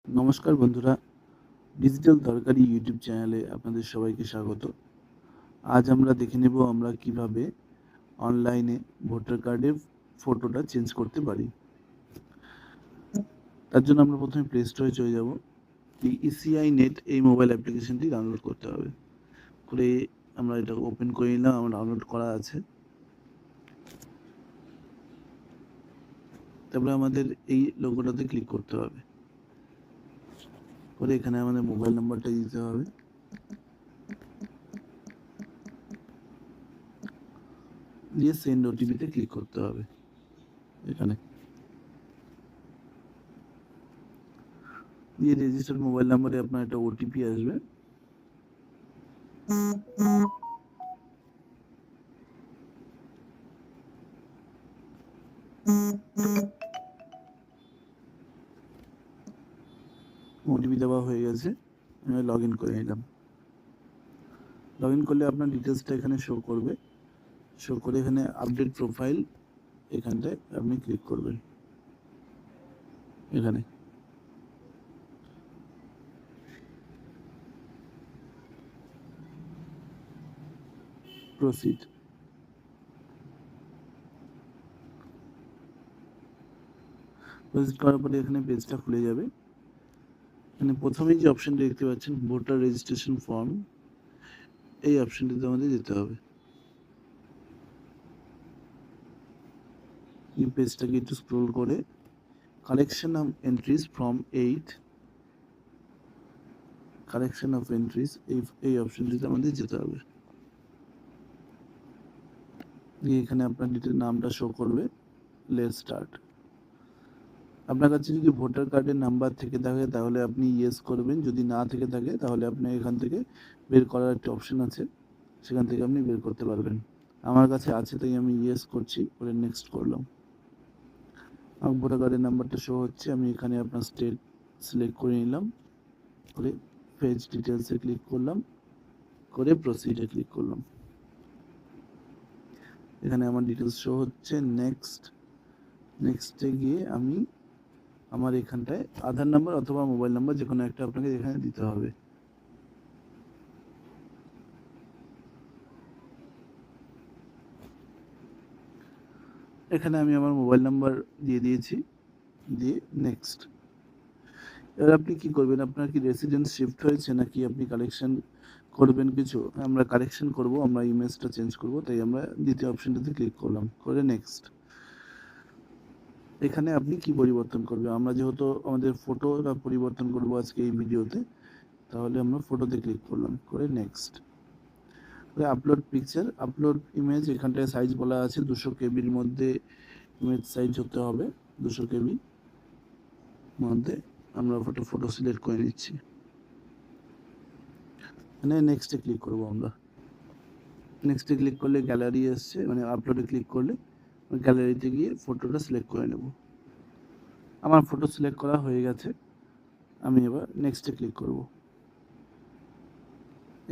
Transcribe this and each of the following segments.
নমস্কার বন্ধুরা, ডিজিটাল দরকারি ইউটিউব চ্যানেলে আপনাদের সবাইকে স্বাগত। আজ আমরা দেখে নেব আমরা কিভাবে অনলাইনে ভোটার কার্ডের ফটোটা চেঞ্জ করতে পারি। তার জন্য আমরা প্রথমে প্লে স্টোরে চলে যাব। এই ইসিআই নেট এই মোবাইল অ্যাপ্লিকেশনটি ডাউনলোড করতে হবে। করে আমরা এটা ওপেন করে নিলাম, আমার ডাউনলোড করা আছে। তারপরে আমাদের এই লোগোটাতে ক্লিক করতে হবে। করে এখানে আমাদের মোবাইল নাম্বারটা দিতে হবে। দিয়ে সেন্ড ওটিপিতে ক্লিক করতে হবে। এখানে দিয়ে রেজিস্টার্ড মোবাইল নাম্বারে আপনার একটা ওটিপি আসবে। ওটিপি দেওয়া হয়ে গেছে, আমি লগ ইন করে নিলাম। লগ ইন করলে আপনার ডিটেলসটা এখানে শো করবে। শো করে এখানে আপডেট প্রোফাইল এখানটায় আপনি ক্লিক করবেন। এখানে প্রসিড। প্রসিড করার পরে এখানে পেজটা খুলে যাবে। এখানে প্রথমেই যে অপশনটা দেখতে পাচ্ছেন ভোটার রেজিস্ট্রেশন ফর্ম, এই অপশনটিতে আমাদের যেতে হবে। এই পেজটাকে একটু স্ক্রোল করে collection of entries from 8 collection of entries এই অপশনটিতে আমাদের যেতে হবে। দিয়ে এখানে আপনার ডিটেল নামটা শো করবে। Let's start. আপনার কাছে যদি ভোটার কার্ডের নাম্বার থেকে থাকে তাহলে আপনি ইয়েস করবেন, যদি না থেকে থাকে তাহলে আপনি এখান থেকে বের করার একটা অপশন আছে, সেখান থেকে আপনি বের করতে পারবেন। আমার কাছে আছে তাই আমি ইয়েস করছি, করে নেক্সট করলাম। আমার ভোটার কার্ডের নাম্বারটা শো হচ্ছে, আমি এখানে আপনার স্টেট সিলেক্ট করে নিলাম, করে পেজ ডিটেলসে ক্লিক করলাম, করে প্রসিডে ক্লিক করলাম। এখানে আমার ডিটেলস শো হচ্ছে। নেক্সটে গিয়ে আমি আমার এখানটায় আধার নাম্বার অথবা মোবাইল নাম্বার যে কোনো একটা আপনাকে এখানে দিতে হবে। এখানে আমি আমার মোবাইল নাম্বার দিয়ে দিয়েছি, দিয়ে নেক্সট। এবার আপনি কি করবেন, আপনার কি রেসিডেন্স শিফট হয়েছে নাকি আপনি কালেকশন করবেন কিছু? আমরা কালেকশন করব, আমরা ইমেজটা চেঞ্জ করব, তাই আমরা দ্বিতীয় অপশনটাতে ক্লিক করলাম, করে নেক্সট। এখানে আপনি কি পরিবর্তন করবেন, আমরা যেহেতু আমাদের ফটোটা পরিবর্তন করব আজকে এই ভিডিওতে, তাহলে আমরা ফটোতে ক্লিক করলাম, করে next. Upload picture, upload image, এখানটায় সাইজ বলা আছে 200 কেবির মধ্যে ইমেজ সাইজ হতে হবে। 200 কেবি মধ্যে আমরা ফটো সিলেক্ট করে নিচ্ছি। মানে নেক্সটে ক্লিক করব আমরা। নেক্সটে ক্লিক করলে গ্যালারি আসছে, মানে আপলোডে ক্লিক করলে গ্যালারিতে গিয়ে ফটোটা সিলেক্ট করে নেব। আমার ফটো সিলেক্ট করা হয়ে গেছে, আমি এবার নেক্সটে ক্লিক করব।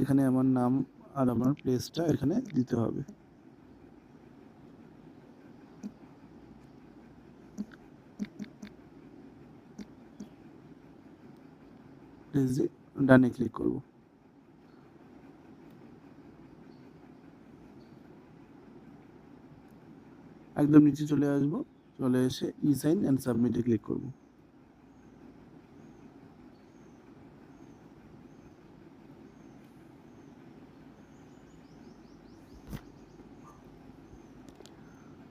এখানে আমার নাম আর আমার প্লেসটা এখানে দিতে হবে। প্লেসে ডানে ক্লিক করব। একদম নিচে চলে আসবো, চলে এসে ই সাইন অ্যান্ড সাবমিটে ক্লিক করব।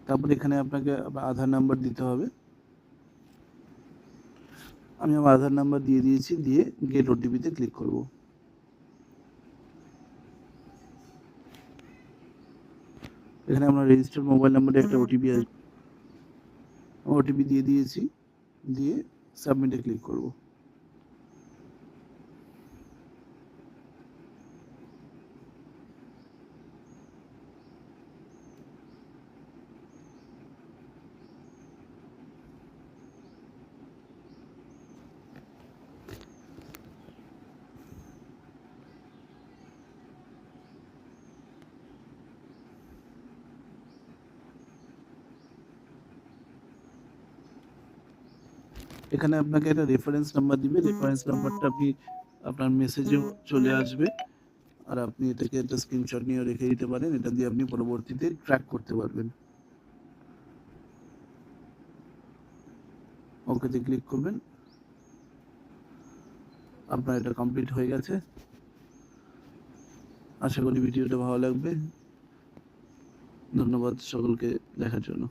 তারপর এখানে আপনাকে আধার নাম্বার দিতে হবে। আমি আমার আধার নাম্বার দিয়ে দিয়েছি, দিয়ে গেট ওটিপিতে ক্লিক করব। এখানে আমরা রেজিস্টার্ড মোবাইল নাম্বারে একটা ওটিপি আসবে, ওটিপি দিয়ে দিয়েছি, দিয়ে সাবমিটে ক্লিক করব। এখানে আপনাকে একটা রেফারেন্স নাম্বার দিবে, রেফারেন্স নাম্বারটা আপনি আপনার মেসেজেও চলে আসবে, আর আপনি এটাকে একটা স্ক্রিনশট নিয়ে রেখে দিতে পারেন। এটা দিয়ে আপনি পরবর্তীতে ট্র্যাক করতে পারবেন। ওকেতে ক্লিক করবেন। আপনার এটা কমপ্লিট হয়ে গেছে। আশা করি ভিডিওটা ভালো লাগবে। ধন্যবাদ সকলকে দেখার জন্য।